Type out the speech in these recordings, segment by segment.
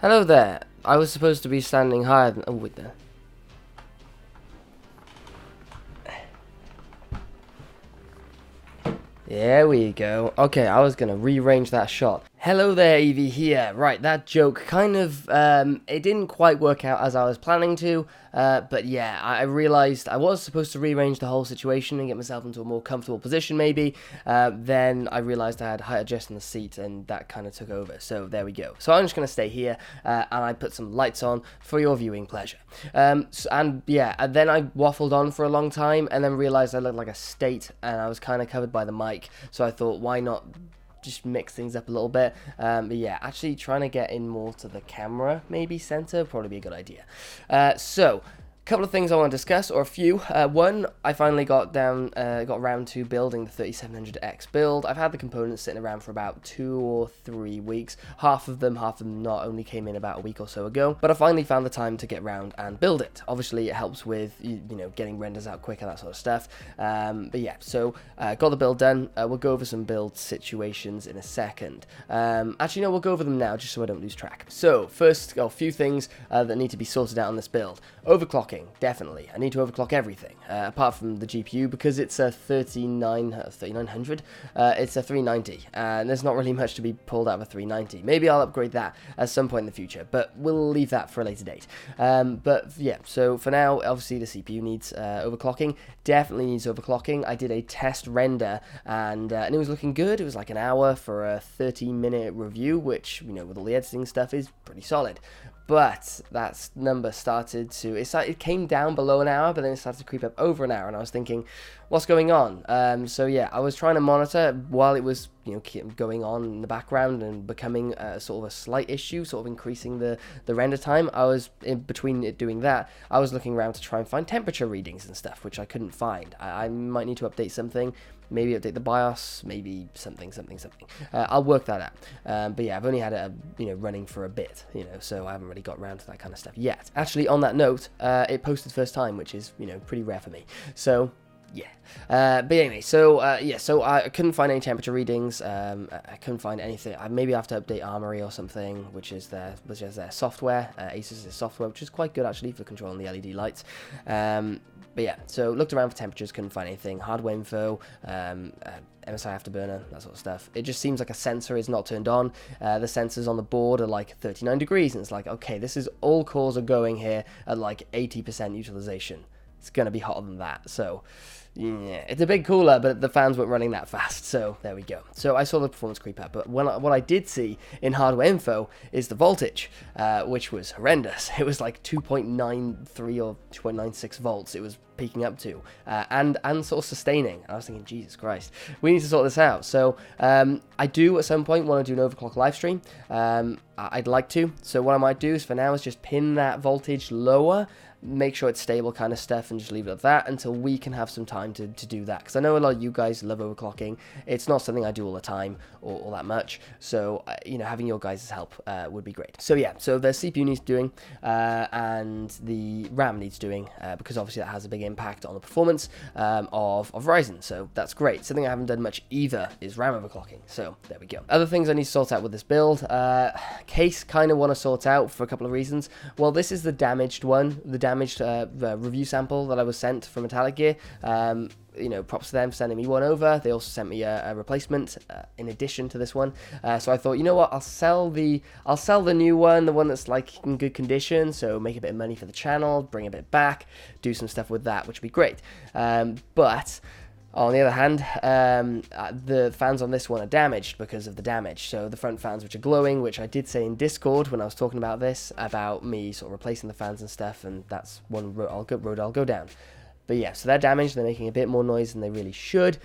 Hello there. I was supposed to be standing higher than... Oh, wait there. There we go. Okay, I was going to rearrange that shot. Hello there, Evie here. Right, that joke kind of, it didn't quite work out as I was planning to, but yeah, I realized I was supposed to rearrange the whole situation and get myself into a more comfortable position, maybe. Then I realized I had height adjust in the seat, and that kind of took over, so there we go. So I'm just going to stay here, and I put some lights on for your viewing pleasure. And then I waffled on for a long time, and then realized I looked like a state, and I was kind of covered by the mic, so I thought, why not just mix things up a little bit. But yeah, actually trying to get in more to the camera, maybe center, probably be a good idea. So a couple of things I want to discuss, or a few. One, I finally got around to building the 3700X build. I've had the components sitting around for about 2 or 3 weeks. Half of them not, only came in about a week or so ago. But I finally found the time to get around and build it. Obviously, it helps with getting renders out quicker, that sort of stuff. But yeah, so got the build done. We'll go over some build situations in a second. Actually, no, we'll go over them now, just so I don't lose track. So first, a few things that need to be sorted out on this build. Overclocking. Definitely. I need to overclock everything, apart from the GPU, because it's a 3900, it's a 390, and there's not really much to be pulled out of a 390. Maybe I'll upgrade that at some point in the future, but we'll leave that for a later date. But yeah, so for now, obviously the CPU needs overclocking, definitely needs overclocking. I did a test render, and it was looking good. It was like an hour for a 30-minute review, which, with all the editing stuff, is pretty solid. But that number started to, it came down below an hour, but then it started to creep up over an hour, and I was thinking, what's going on? So yeah, I was trying to monitor while it was, going on in the background and becoming sort of a slight issue, sort of increasing the render time. I was, in between it doing that, I was looking around to try and find temperature readings and stuff, which I couldn't find. I might need to update something. Maybe update the BIOS, maybe something. I'll work that out. But yeah, I've only had it, running for a bit, so I haven't really got around to that kind of stuff yet. Actually, on that note, it posted first time, which is, pretty rare for me. So yeah, but anyway, so I couldn't find any temperature readings. I couldn't find anything. Maybe I have to update Armory or something, which is their software, Asus' software, which is quite good actually for controlling the LED lights. But yeah, so looked around for temperatures, couldn't find anything. Hardware info, MSI afterburner, that sort of stuff. It just seems like a sensor is not turned on. The sensors on the board are like 39 degrees, and it's like, okay, this is all cores are going here at like 80% utilization. It's gonna be hotter than that, so yeah, it's a big cooler, but the fans weren't running that fast, so there we go. So I saw the performance creep up, but what I did see in hardware info is the voltage, which was horrendous. It was like 2.93 or 2.96 volts it was peaking up to, and sort of sustaining. I was thinking, Jesus Christ, we need to sort this out. So I do at some point want to do an overclock live stream. I'd like to, so what I might do is for now is just pin that voltage lower, make sure it's stable kind of stuff, and just leave it at that until we can have some time to do that, because I know a lot of you guys love overclocking. It's not something I do all the time or all that much, so having your guys' help would be great. So yeah, so the CPU needs doing, and the RAM needs doing, because obviously that has a big impact on the performance of Ryzen, so that's great. Something I haven't done much either is RAM overclocking, so there we go. Other things I need to sort out with this build, case kind of want to sort out for a couple of reasons. Well, this is the damaged one, the damaged review sample that I was sent from Metallic Gear. Props to them for sending me one over. They also sent me a replacement in addition to this one. So I thought, you know what, I'll sell the new one, the one that's like in good condition, so make a bit of money for the channel, bring a bit back, do some stuff with that, which would be great. But on the other hand, the fans on this one are damaged because of the damage. So the front fans, which are glowing, which I did say in Discord when I was talking about this, about me sort of replacing the fans and stuff, and that's one road I'll go down. But yeah, so they're damaged, they're making a bit more noise than they really should.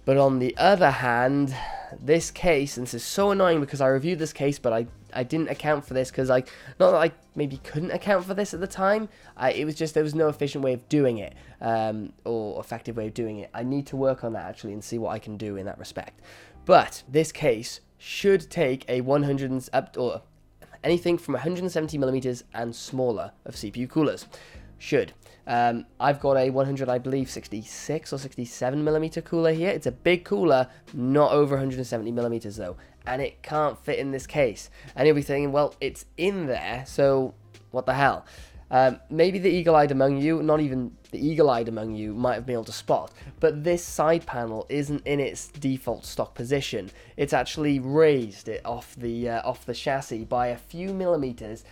But on the other hand, this case, and this is so annoying because I reviewed this case, but I didn't account for this because not that I maybe couldn't account for this at the time. It was just there was no efficient way of doing it, or effective way of doing it. I need to work on that actually and see what I can do in that respect. But this case should take a 100 up or anything from 170 millimeters and smaller of CPU coolers. Should. I've got a 100, I believe, 66 or 67 millimeter cooler here. It's a big cooler, not over 170 millimeters though. and it can't fit in this case. And you'll be thinking, well, it's in there, so what the hell? Maybe the eagle-eyed among you, not even the eagle-eyed among you, might have been able to spot, but this side panel isn't in its default stock position. It's actually raised it off the chassis by a few millimeters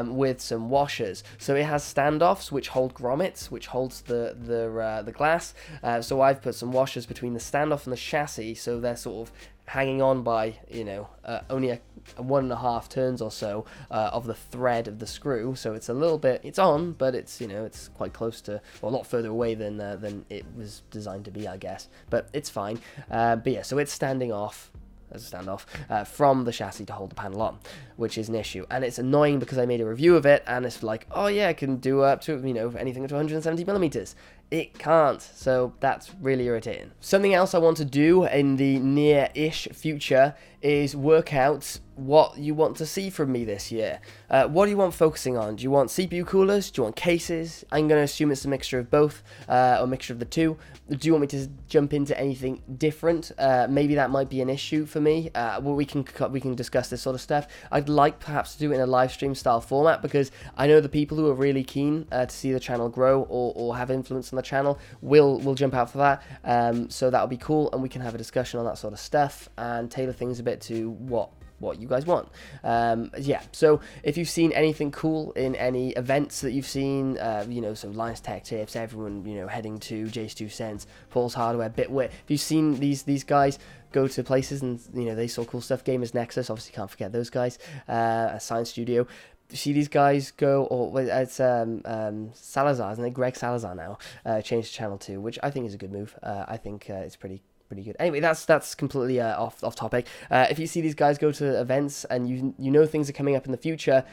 with some washers. So it has standoffs which hold grommets, which holds the glass. So I've put some washers between the standoff and the chassis, so they're sort of hanging on by, you know, only a 1.5 turns or so of the thread of the screw. So it's a little bit, it's on, but it's, you know, it's quite close to, well, a lot further away than it was designed to be, I guess. But it's fine. But yeah, so it's standing off as a standoff from the chassis to hold the panel on, which is an issue. And it's annoying because I made a review of it, and it's like, oh yeah, I can do up to, you know, anything up to 170 millimeters. It can't, so that's really irritating. Something else I want to do in the near-ish future is work out what you want to see from me this year. What do you want focusing on? Do you want CPU coolers? Do you want cases? I'm going to assume it's a mixture of both, or a mixture of the two. Do you want me to jump into anything different? Maybe that might be an issue for me. Well, we can discuss this sort of stuff. I'd like perhaps to do it in a live stream style format, because I know the people who are really keen to see the channel grow or have influence on the channel will jump out for that. So that'll be cool, and we can have a discussion on that sort of stuff and tailor things a bit to what you guys want. Yeah, so if you've seen anything cool in any events that you've seen, you know, so Linus Tech Tips, everyone, you know, heading to Jace 2 Cents, Paul's Hardware, Bitwit, if you've seen these guys go to places and, you know, they saw cool stuff, Gamers Nexus, obviously can't forget those guys, Science Studio, see these guys go, or it's Salazar, isn't it? Greg Salazar now changed the channel to, which I think is a good move. I think it's pretty good. Anyway, that's completely off topic. If you see these guys go to events and you know things are coming up in the future,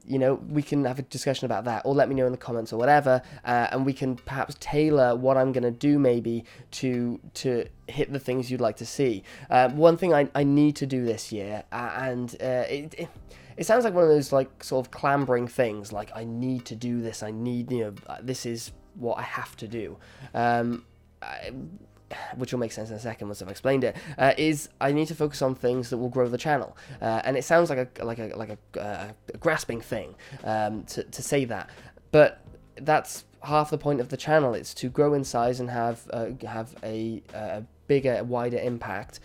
you know, we can have a discussion about that, or let me know in the comments or whatever, and we can perhaps tailor what I'm going to do maybe to hit the things you'd like to see. One thing I need to do this year, and it sounds like one of those like sort of clambering things, like I need to do this, I need, you know, this is what I have to do. Which will make sense in a second once I've explained it, is I need to focus on things that will grow the channel. And it sounds like a grasping thing to say that, but that's half the point of the channel. It's to grow in size and have a bigger, wider impact,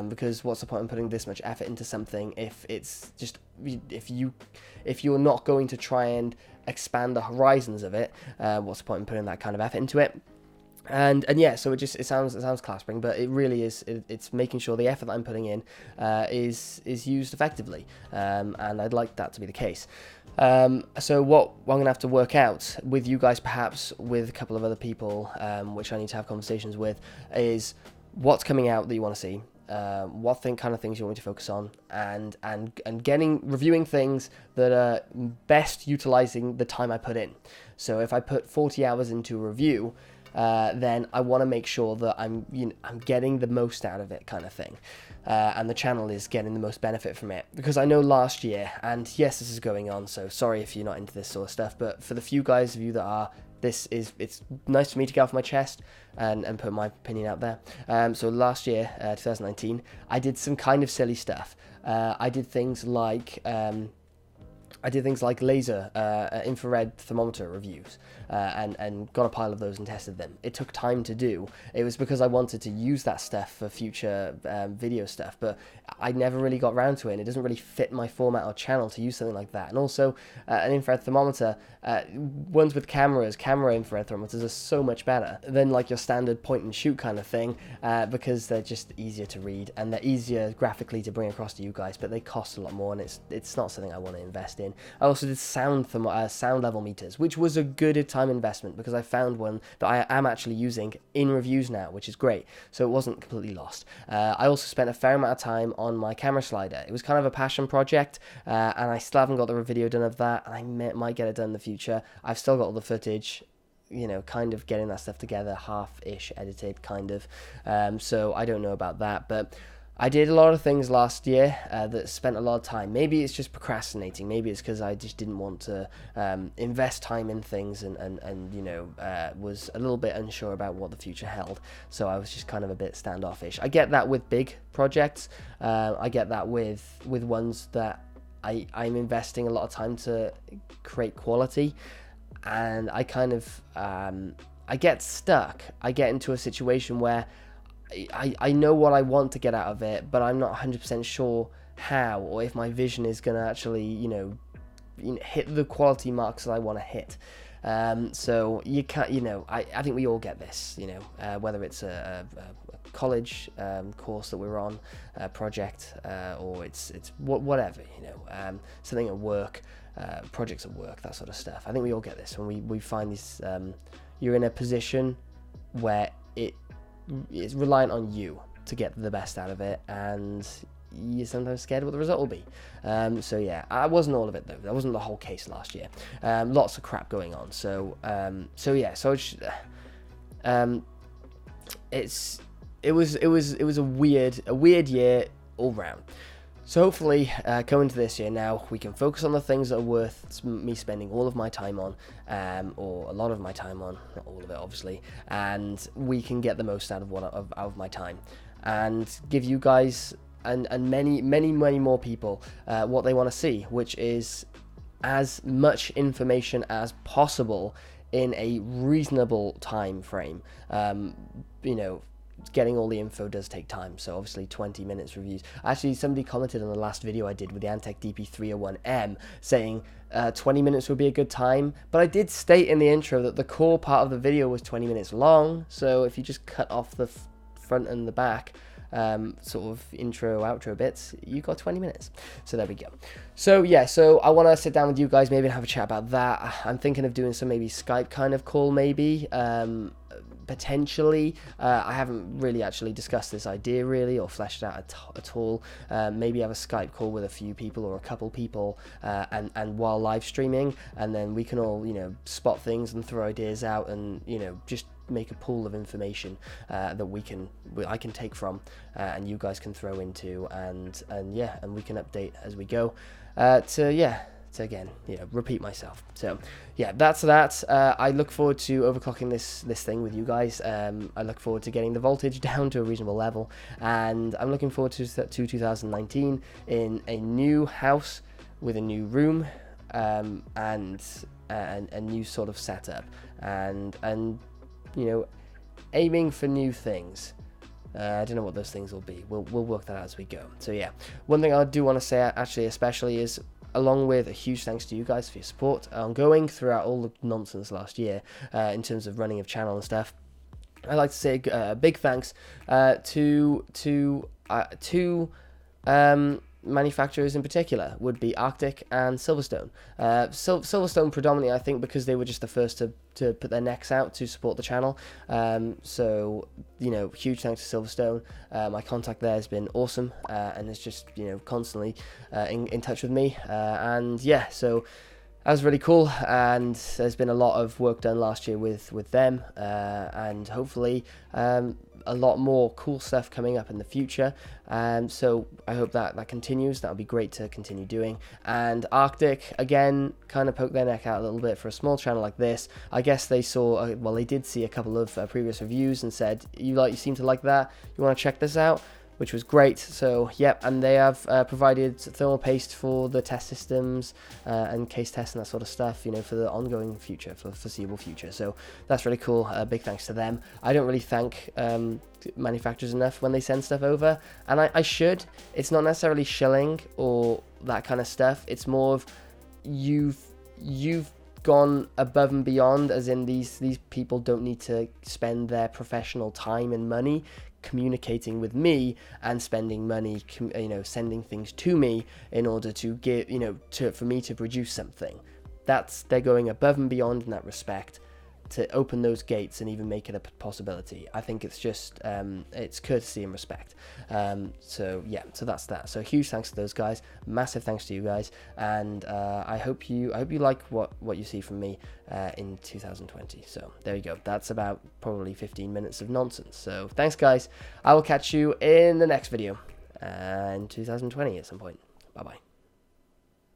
because what's the point in putting this much effort into something if it's just, if you're not going to try and expand the horizons of it, what's the point in putting that kind of effort into it? And yeah, so it sounds clasping, but it really is. It's making sure the effort that I'm putting in is used effectively, and I'd like that to be the case. So what I'm gonna have to work out with you guys, perhaps with a couple of other people, which I need to have conversations with, is what's coming out that you want to see. What kind of things you want me to focus on, and reviewing things that are best utilizing the time I put in. So if I put 40 hours into a review, then I want to make sure that I'm getting the most out of it, kind of thing, and the channel is getting the most benefit from it. Because I know last year, and yes, this is going on, so sorry if you're not into this sort of stuff, but for the few guys of you that are, it's nice for me to get off my chest and put my opinion out there. So last year, 2019, I did some kind of silly stuff. I did things like laser infrared thermometer reviews, and got a pile of those and tested them. It took time to do. It was because I wanted to use that stuff for future video stuff, but I never really got around to it, and it doesn't really fit my format or channel to use something like that. And also, an infrared thermometer, ones with camera infrared thermometers are so much better than like your standard point and shoot kind of thing, because they're just easier to read, and they're easier graphically to bring across to you guys, but they cost a lot more, and it's not something I want to invest in. I also did sound level meters, which was a good time investment, because I found one that I am actually using in reviews now, which is great, so it wasn't completely lost. I also spent a fair amount of time on my camera slider. It was kind of a passion project, and I still haven't got the video done of that, and I might get it done in the future. I've still got all the footage, you know, kind of getting that stuff together, half-ish edited, kind of, so I don't know about that, but I did a lot of things last year that spent a lot of time. Maybe it's just procrastinating. Maybe it's because I just didn't want to invest time in things and you know, was a little bit unsure about what the future held. So I was just kind of a bit standoffish. I get that with big projects. I get that with ones that I'm investing a lot of time to create quality. And I kind of, I get stuck. I get into a situation where I know what I want to get out of it, but I'm not 100% sure how, or if my vision is going to actually, you know, hit the quality marks that I want to hit. So you can't, you know, I think we all get this, you know, whether it's a college course that we're on, a project, or it's whatever, you know, something at work, projects at work, that sort of stuff. I think we all get this when we find these, you're in a position where it's reliant on you to get the best out of it, and you're sometimes scared what the result will be. So yeah, I wasn't all of it though. That wasn't the whole case last year. Lots of crap going on. So yeah. So it was a weird year all round. So hopefully, coming to this year now, we can focus on the things that are worth me spending all of my time on, or a lot of my time on, not all of it obviously, and we can get the most out of my time, and give you guys and many more people what they want to see, which is as much information as possible in a reasonable time frame. You know, getting all the info does take time, so obviously 20 minutes reviews. Actually, somebody commented on the last video I did with the Antec DP301M saying 20 minutes would be a good time, but I did state in the intro that the core part of the video was 20 minutes long, so if you just cut off the front and the back, sort of intro outro bits, you got 20 minutes. So there we go. So yeah, so I want to sit down with you guys maybe and have a chat about that. I'm thinking of doing some maybe Skype kind of call maybe, potentially. I haven't really actually discussed this idea really or fleshed it out at all. Maybe have a Skype call with a few people or a couple people, and while live streaming, and then we can all, you know, spot things and throw ideas out, and, you know, just make a pool of information that I can take from, and you guys can throw into, and yeah, and we can update as we go, to again, you know, repeat myself. So yeah, that's that. I look forward to overclocking this thing with you guys. I look forward to getting the voltage down to a reasonable level, and I'm looking forward to 2019 in a new house with a new room, and a new sort of setup, and you know, aiming for new things. I don't know what those things will be. We'll work that out as we go. So yeah, one thing I do want to say actually especially is, along with a huge thanks to you guys for your support ongoing throughout all the nonsense last year, in terms of running of channel and stuff, I'd like to say a big thanks to two manufacturers in particular, would be Arctic and Silverstone. Silverstone predominantly, I think, because they were just the first to put their necks out to support the channel. So, you know, huge thanks to Silverstone. My contact there has been awesome, and is just, you know, constantly in touch with me. And yeah, so that was really cool, and there's been a lot of work done last year with them, and hopefully a lot more cool stuff coming up in the future. So I hope that continues. That would be great to continue doing. And Arctic, again, kind of poked their neck out a little bit for a small channel like this. I guess they saw, well, they did see a couple of previous reviews and said, you seem to like that, you want to check this out, which was great. So yep, and they have provided thermal paste for the test systems, and case tests and that sort of stuff, you know, for the ongoing future, for the foreseeable future. So that's really cool. Big thanks to them. I don't really thank manufacturers enough when they send stuff over, and I should. It's not necessarily shilling or that kind of stuff. It's more of you've gone above and beyond, as in these people don't need to spend their professional time and money communicating with me and spending money, you know, sending things to me in order to get, you know, for me to produce something. They're going above and beyond in that respect to open those gates and even make it a possibility. I think it's just it's courtesy and respect. So yeah, so that's that. So huge thanks to those guys, massive thanks to you guys, and I hope you like what you see from me in 2020. So there you go. That's about probably 15 minutes of nonsense. So thanks guys. I will catch you in the next video. in 2020 at some point. Bye bye.